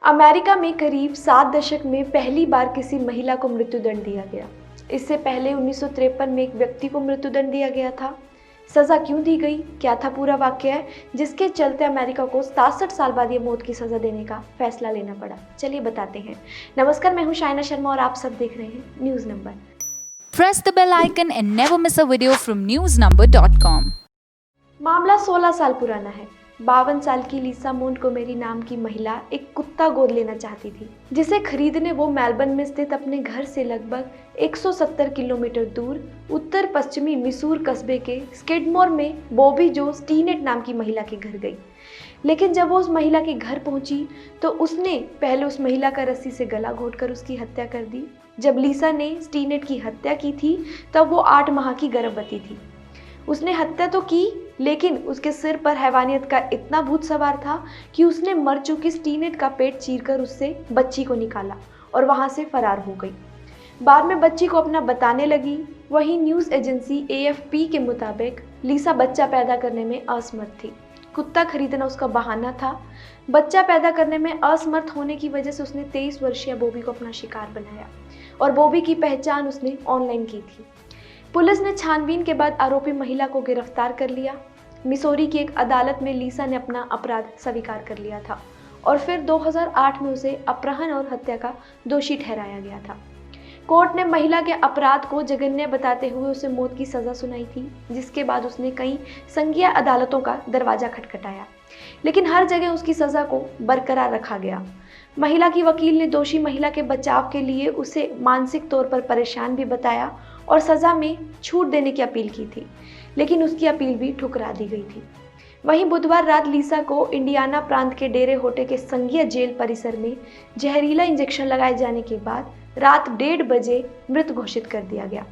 America में करीब 7 दशक में पहली बार किसी महिला को मृत्युदंड दिया गया। इससे पहले 1953 में एक व्यक्ति को मृत्युदंड दिया गया था। सजा क्यों दी गई, क्या था पूरा वाकया जिसके चलते अमेरिका को 67 साल बाद ये मौत की सजा देने का फैसला लेना पड़ा, चलिए बताते हैं। नमस्कार, मैं हूं शाइना शर्मा और आप सब देख रहे हैं news number. Press the bell icon and never miss a video from newsnumber.com। मामला 16 साल पुराना है। 52 साल की लीसा मोंटगोमेरी नाम की महिला एक कुत्ता गोद लेना चाहती थी, जिसे खरीदने वो मेलबर्न में स्थित अपने घर से लगभग 170 किलोमीटर दूर उत्तर पश्चिमी मिसूर कस्बे के स्किडमोर में बॉबी जो स्टीनेट नाम की महिला के घर गई। लेकिन जब वो उस महिला के घर पहुंची तो उसने पहले उस महिला का रस्सी से गला घोंटकर उसकी हत्या कर दी। जब लीसा ने स्टीनेट की हत्या की थी तब वो 8 माह की गर्भवती थी। उसने हत्या तो की, लेकिन उसके सिर पर हैवानियत का इतना भूत सवार था कि उसने मर चुकी स्टीनेट का पेट चीरकर उससे बच्ची को निकाला और वहां से फरार हो गई। बाद में बच्ची को अपना बताने लगी। वहीं न्यूज़ एजेंसी AFP के मुताबिक लीसा बच्चा पैदा करने में असमर्थ थी। कुत्ता खरीदना उसका बहाना था। बच्चा पैदा करने में असमर्थ होने की वजह से उसने 23 वर्षीय बॉबी को अपना शिकार बनाया और बॉबी की पहचान उसने ऑनलाइन की थी। पुलिस ने छानबीन के बाद आरोपी महिला को गिरफ्तार कर लिया। मिसौरी की एक अदालत में लीसा ने अपना अपराध स्वीकार कर लिया था और फिर 2008 में उसे अपहरण और हत्या का दोषी ठहराया गया था। कोर्ट ने महिला के अपराध को जघन्य बताते हुए उसे मौत की सजा सुनाई थी, जिसके बाद उसने कई संघीय अदालतों का दरवाजा खटखटाया, लेकिन हर जगह उसकी सजा को बरकरार रखा गया। महिला की वकील ने दोषी महिला के बचाव के लिए उसे मानसिक तौर पर परेशान भी बताया और सजा में छूट देने की अपील की थी, लेकिन उसकी अपील भी ठुकरा दी गई थी। वहीं बुधवार रात लीसा को इंडियाना प्रांत के डेरे होटे के संघीय जेल परिसर में जहरीला इंजेक्शन लगाए जाने के बाद रात 1:30 बजे मृत घोषित कर दिया गया।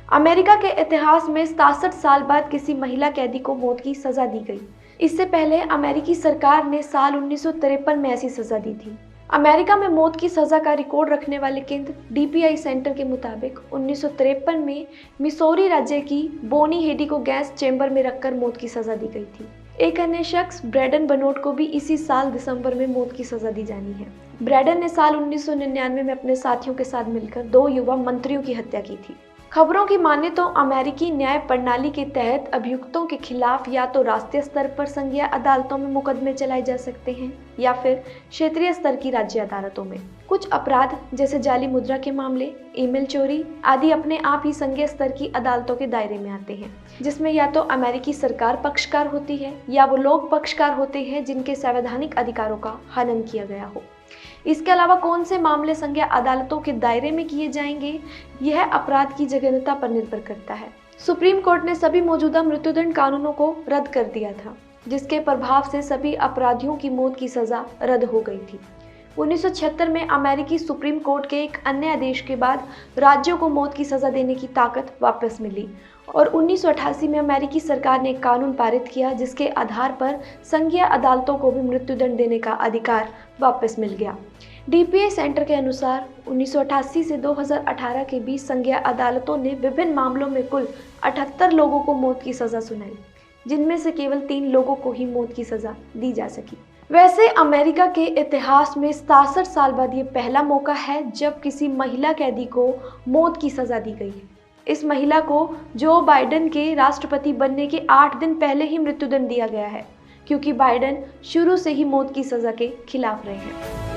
अमेरिका के इतिहास में 67 साल बाद किसी महिला कैदी को मौत की सजा दी गई। इससे पहले अमेरिकी सरकार ने साल 1953 में ऐसी सजा दी थी। अमेरिका में मौत की सजा का रिकॉर्ड रखने वाले केंद्र DPI सेंटर के मुताबिक 1953 में मिसौरी राज्य की बोनी हेडी को गैस चेंबर में रखकर मौत की सजा दी गई थी। एक अन्य शख्स ब्रैडन बनोट को भी इसी साल दिसंबर में मौत की सजा दी जानी है। ब्रैडन ने साल 1999 में अपने साथियों के साथ मिलकर 2 युवा मंत्रियों की हत्या की थी। खबरों की माने तो अमेरिकी न्याय प्रणाली के तहत अभियुक्तों के खिलाफ या तो राष्ट्रीय स्तर पर संघीय अदालतों में मुकदमे चलाए जा सकते हैं या फिर क्षेत्रीय स्तर की राज्य अदालतों में। कुछ अपराध जैसे जाली मुद्रा के मामले, ईमेल चोरी आदि अपने आप ही संघीय स्तर की अदालतों के दायरे में आते हैं, जिसमें या तो अमेरिकी सरकार पक्षकार होती है या वो लोग पक्षकार होते हैं जिनके संवैधानिक अधिकारों का हनन किया गया हो। इसके अलावा कौन से मामले संघीय अदालतों के दायरे में किए जाएंगे, यह अपराध की जघन्यता पर निर्भर करता है। सुप्रीम कोर्ट ने सभी मौजूदा मृत्युदंड कानूनों को रद्द कर दिया था, जिसके प्रभाव से सभी अपराधियों की मौत की सजा रद्द हो गई थी। 1976 में अमेरिकी सुप्रीम कोर्ट के एक अन्य आदेश के बाद राज्यों को मौत की सजा देने की ताकत वापस मिली और 1988 में अमेरिकी सरकार ने एक कानून पारित किया, जिसके आधार पर संघीय अदालतों को भी मृत्युदंड देने का अधिकार वापस मिल गया। DPI सेंटर के अनुसार 1988 से 2018 के बीच संघीय अदालतों ने विभिन्न मामलों में कुल 78 लोगों को मौत की सजा सुनाई, जिनमें से केवल 3 लोगों को ही मौत की सजा दी जा सकी। वैसे अमेरिका के इतिहास में 67 साल बाद ये पहला मौका है जब किसी महिला कैदी को मौत की सजा दी गई है। इस महिला को जो बाइडेन के राष्ट्रपति बनने के 8 दिन पहले ही मृत्युदंड दिया गया है, क्योंकि बाइडेन शुरू से ही मौत की सजा के खिलाफ रहे हैं।